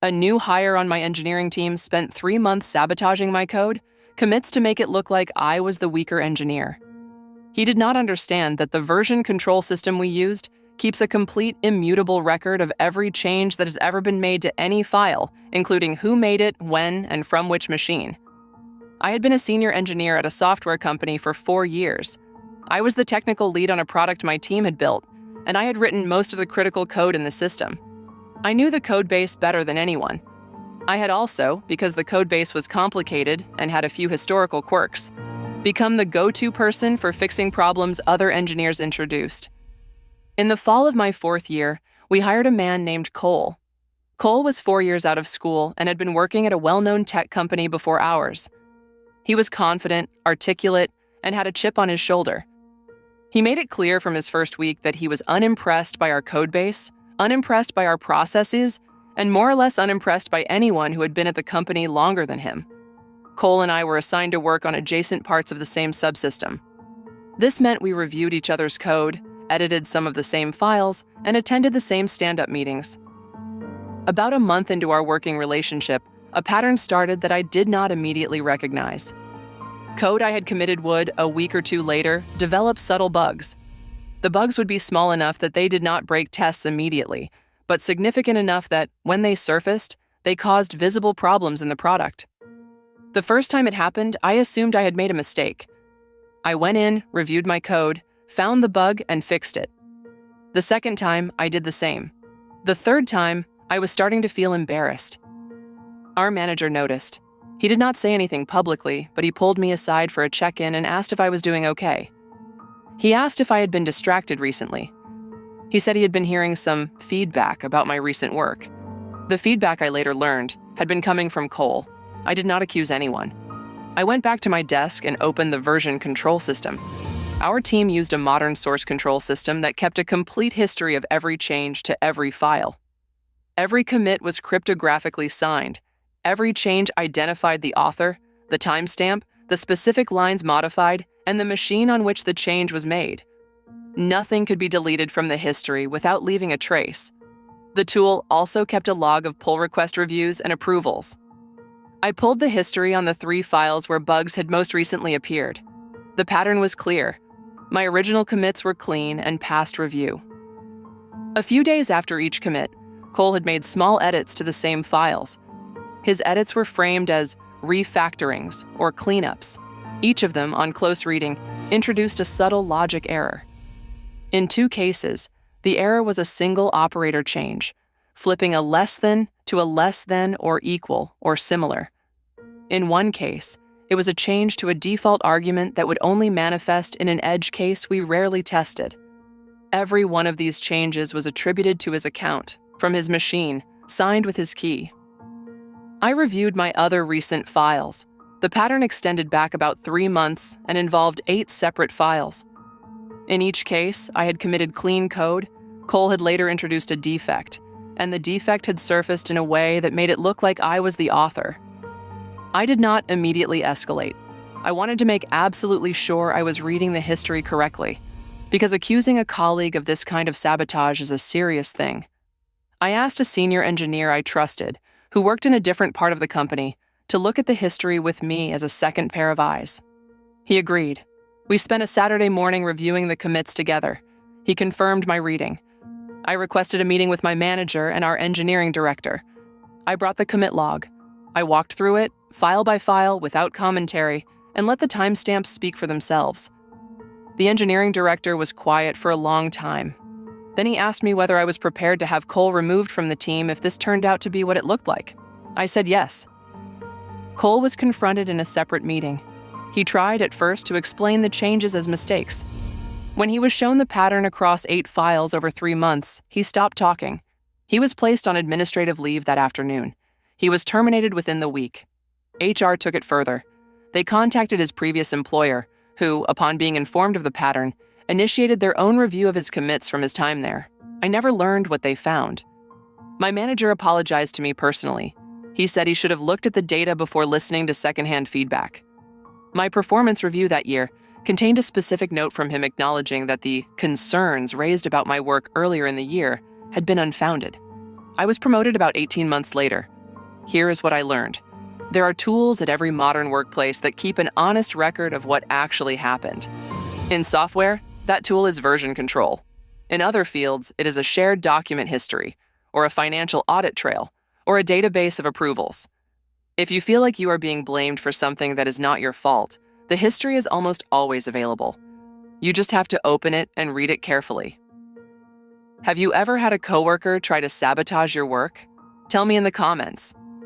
A new hire on my engineering team spent 3 months sabotaging my code, commits to make it look like I was the weaker engineer. He did not understand that the version control system we used keeps a complete immutable record of every change that has ever been made to any file, including who made it, when, and from which machine. I had been a senior engineer at a software company for 4 years. I was the technical lead on a product my team had built, and I had written most of the critical code in the system. I knew the code base better than anyone. I had also, because the code base was complicated and had a few historical quirks, become the go-to person for fixing problems other engineers introduced. In the fall of my 4th year, we hired a man named Cole. Cole was 4 years out of school and had been working at a well-known tech company before ours. He was confident, articulate, and had a chip on his shoulder. He made it clear from his first week that he was unimpressed by our code base, unimpressed by our processes, and more or less unimpressed by anyone who had been at the company longer than him. Cole and I were assigned to work on adjacent parts of the same subsystem. This meant we reviewed each other's code, edited some of the same files, and attended the same stand-up meetings. About a month into our working relationship, a pattern started that I did not immediately recognize. Code I had committed would, a week or 2 later, develop subtle bugs. The bugs would be small enough that they did not break tests immediately, but significant enough that, when they surfaced, they caused visible problems in the product. The first time it happened, I assumed I had made a mistake. I went in, reviewed my code, found the bug, and fixed it. The second time, I did the same. The third time, I was starting to feel embarrassed. Our manager noticed. He did not say anything publicly, but he pulled me aside for a check-in and asked if I was doing okay. He asked if I had been distracted recently. He said he had been hearing some feedback about my recent work. The feedback, I later learned, had been coming from Cole. I did not accuse anyone. I went back to my desk and opened the version control system. Our team used a modern source control system that kept a complete history of every change to every file. Every commit was cryptographically signed. Every change identified the author, the timestamp, the specific lines modified, and the machine on which the change was made. Nothing could be deleted from the history without leaving a trace. The tool also kept a log of pull request reviews and approvals. I pulled the history on the 3 files where bugs had most recently appeared. The pattern was clear. My original commits were clean and passed review. A few days after each commit, Cole had made small edits to the same files. His edits were framed as refactorings or cleanups. Each of them, on close reading, introduced a subtle logic error. In 2 cases, the error was a single operator change, flipping a less than to a less than or equal or similar. In 1 case, it was a change to a default argument that would only manifest in an edge case we rarely tested. Every one of these changes was attributed to his account, from his machine, signed with his key. I reviewed my other recent files. The pattern extended back about 3 months and involved 8 separate files. In each case, I had committed clean code. Cole had later introduced a defect, and the defect had surfaced in a way that made it look like I was the author. I did not immediately escalate. I wanted to make absolutely sure I was reading the history correctly, because accusing a colleague of this kind of sabotage is a serious thing. I asked a senior engineer I trusted, who worked in a different part of the company, to look at the history with me as a second pair of eyes. He agreed. We spent a Saturday morning reviewing the commits together. He confirmed my reading. I requested a meeting with my manager and our engineering director. I brought the commit log. I walked through it, file by file, without commentary, and let the timestamps speak for themselves. The engineering director was quiet for a long time. Then he asked me whether I was prepared to have Cole removed from the team if this turned out to be what it looked like. I said yes. Cole was confronted in a separate meeting. He tried at first to explain the changes as mistakes. When he was shown the pattern across 8 files over 3 months, he stopped talking. He was placed on administrative leave that afternoon. He was terminated within the week. HR took it further. They contacted his previous employer, who, upon being informed of the pattern, initiated their own review of his commits from his time there. I never learned what they found. My manager apologized to me personally. He said he should have looked at the data before listening to secondhand feedback. My performance review that year contained a specific note from him acknowledging that the concerns raised about my work earlier in the year had been unfounded. I was promoted about 18 months later. Here is what I learned. There are tools at every modern workplace that keep an honest record of what actually happened. In software, that tool is version control. In other fields, it is a shared document history, or a financial audit trail, or a database of approvals. If you feel like you are being blamed for something that is not your fault, the history is almost always available. You just have to open it and read it carefully. Have you ever had a coworker try to sabotage your work? Tell me in the comments.